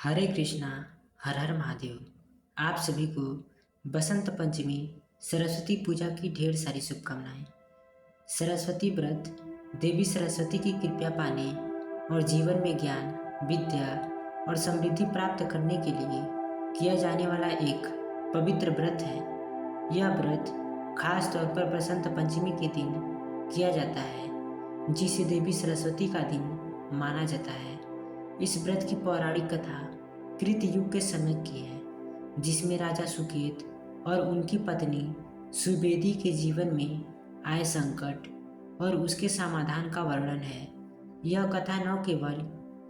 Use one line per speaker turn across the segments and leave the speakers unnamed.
हरे कृष्णा। हर हर महादेव। आप सभी को बसंत पंचमी सरस्वती पूजा की ढेर सारी शुभकामनाएं। सरस्वती व्रत देवी सरस्वती की कृपा पाने और जीवन में ज्ञान, विद्या और समृद्धि प्राप्त करने के लिए किया जाने वाला एक पवित्र व्रत है। यह व्रत खास तौर पर बसंत पंचमी के दिन किया जाता है, जिसे देवी सरस्वती का दिन माना जाता है। इस व्रत की पौराणिक कथा कृत युग के समय की है, जिसमें राजा सुकेत और उनकी पत्नी सुवेदी के जीवन में आए संकट और उसके समाधान का वर्णन है। यह कथा न केवल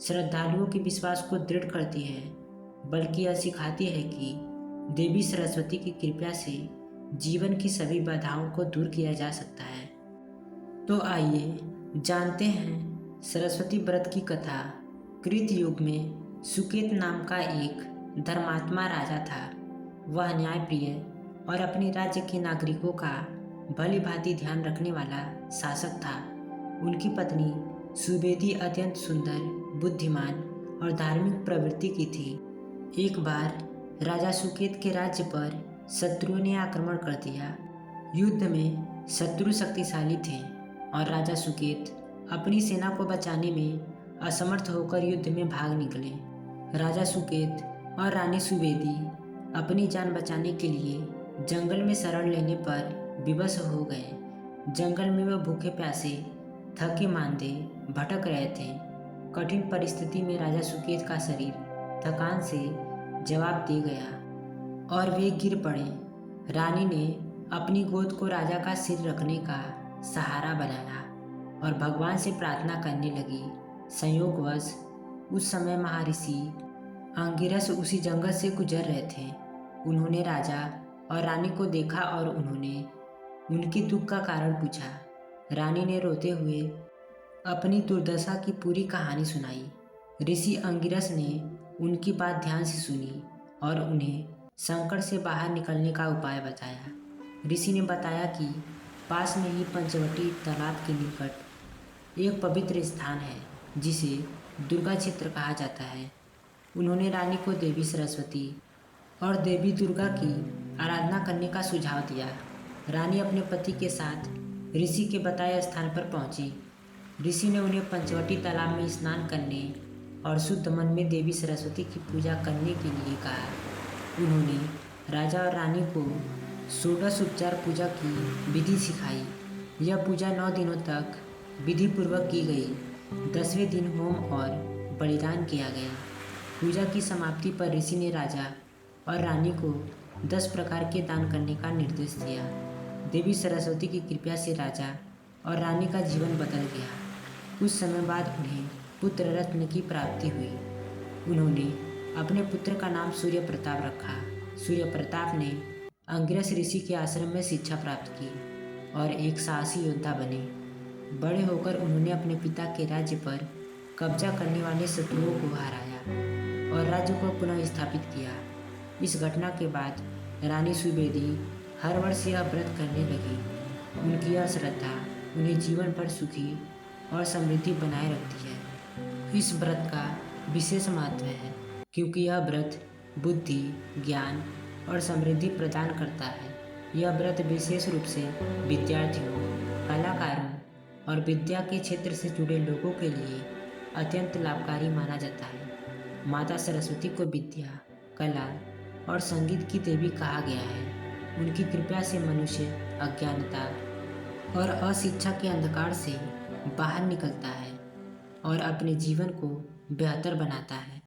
श्रद्धालुओं के विश्वास को दृढ़ करती है, बल्कि यह सिखाती है कि देवी सरस्वती की कृपा से जीवन की सभी बाधाओं को दूर किया जा सकता है। तो आइए जानते हैं सरस्वती व्रत की कथा। कृत युग में सुकेत नाम का एक धर्मात्मा राजा था। वह न्यायप्रिय और अपने राज्य के नागरिकों का भली भांति ध्यान रखने वाला शासक था। उनकी पत्नी सुवेदी अत्यंत सुंदर, बुद्धिमान और धार्मिक प्रवृत्ति की थी। एक बार राजा सुकेत के राज्य पर शत्रुओं ने आक्रमण कर दिया। युद्ध में शत्रु शक्तिशाली थे और राजा सुकेत अपनी सेना को बचाने में असमर्थ होकर युद्ध में भाग निकले। राजा सुकेत और रानी सुवेदी अपनी जान बचाने के लिए जंगल में शरण लेने पर विवश हो गए। जंगल में वह भूखे प्यासे, थके मांदे भटक रहे थे। कठिन परिस्थिति में राजा सुकेत का शरीर थकान से जवाब दे गया और वे गिर पड़े। रानी ने अपनी गोद को राजा का सिर रखने का सहारा बनाया और भगवान से प्रार्थना करने लगी। संयोगवश उस समय महर्षि अंगिरस उसी जंगल से गुजर रहे थे। उन्होंने राजा और रानी को देखा और उन्होंने उनकी दुख का कारण पूछा। रानी ने रोते हुए अपनी दुर्दशा की पूरी कहानी सुनाई। ऋषि अंगिरस ने उनकी बात ध्यान से सुनी और उन्हें संकट से बाहर निकलने का उपाय बताया। ऋषि ने बताया कि पास में ही पंचवटी तालाब के निकट एक पवित्र स्थान है, जिसे दुर्गा क्षेत्र कहा जाता है। उन्होंने रानी को देवी सरस्वती और देवी दुर्गा की आराधना करने का सुझाव दिया। रानी अपने पति के साथ ऋषि के बताए स्थान पर पहुंची। ऋषि ने उन्हें पंचवटी तालाब में स्नान करने और शुद्ध मन में देवी सरस्वती की पूजा करने के लिए कहा। उन्होंने राजा और रानी को षोडश उपचार पूजा की विधि सिखाई। यह पूजा 9 दिनों तक विधि पूर्वक की गई। 10वें दिन होम और बलिदान किया गया। पूजा की समाप्ति पर ऋषि ने राजा और रानी को 10 प्रकार के दान करने का निर्देश दिया। देवी सरस्वती की कृपा से राजा और रानी का जीवन बदल गया। कुछ समय बाद उन्हें पुत्र रत्न की प्राप्ति हुई। उन्होंने अपने पुत्र का नाम सूर्य प्रताप रखा। सूर्य प्रताप ने अंगिरस ऋषि के आश्रम में शिक्षा प्राप्त की और एक साहसी योद्धा बने। बड़े होकर उन्होंने अपने पिता के राज्य पर कब्जा करने वाले शत्रुओं को हराया और राज्य को पुनः स्थापित किया। इस घटना के बाद रानी सुवेदी हर वर्ष यह व्रत करने लगी। उनकी यह श्रद्धा उन्हें जीवन भर सुखी और समृद्धि बनाए रखती है। इस व्रत का विशेष महत्व है, क्योंकि यह व्रत बुद्धि, ज्ञान और समृद्धि प्रदान करता है। यह व्रत विशेष रूप से विद्यार्थियों, कलाकारों और विद्या के क्षेत्र से जुड़े लोगों के लिए अत्यंत लाभकारी माना जाता है। माता सरस्वती को विद्या, कला और संगीत की देवी कहा गया है। उनकी कृपा से मनुष्य अज्ञानता और अशिक्षा के अंधकार से बाहर निकलता है और अपने जीवन को बेहतर बनाता है।